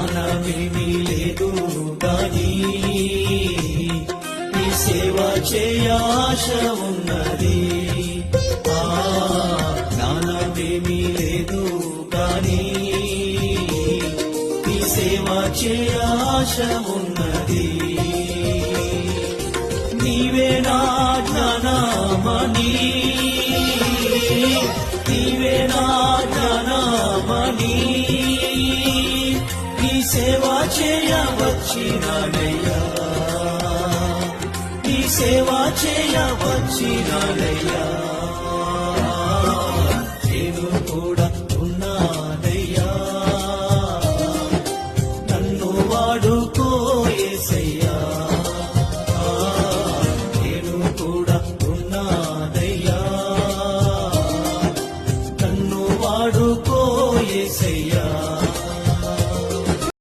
జ్ఞానమేమీ లేదు గాని నీ సేవ చేయ ఆశ ఉన్నది. జ్ఞానమేమీ లేదు గాని నీ సేవ చేయ ఆశ ఉన్నది. నీవే నా జ్ఞానమణి, నీవే నా జ్ఞానమణి, నీ సేవ చేయవచ్చినానయ్యా, నీ సేవ చేయవచ్చినానయ్యా.